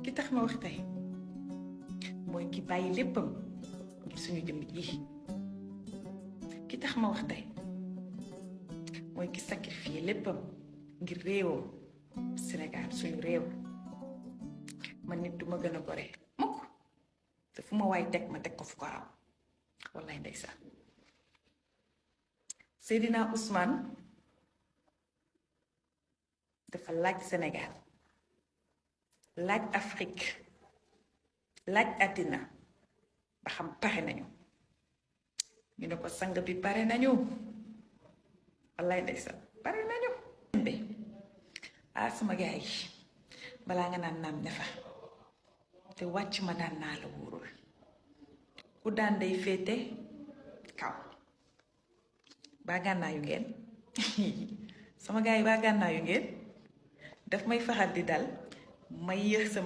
ki tax ma wax tey mooy ki bàyyi léppam ngir suñu jëm ji ki tax ma wax tey mooy ki sacrifié léppam ngir réewam Sénégal suñu réew man nit duma gën a gore mukk te fu ma waay teg ma teg ko fu ko raw wallaay ndeysaan Seydina Ousmane dafa laaj Sénégal laaj Afrique laaj àddina ba xam pare nañu ñu ne ko sang bi pare nañu wallaay ndeysaan pare nañu sama gaay yi balaa nga naan naam ne fa te wàcc ma daan naa la wóorul ku daan day féete kaw baa gànnaayu ngeen sama gaay yi baa gànnaayu ngeen daf may faxal di dal may yëx sama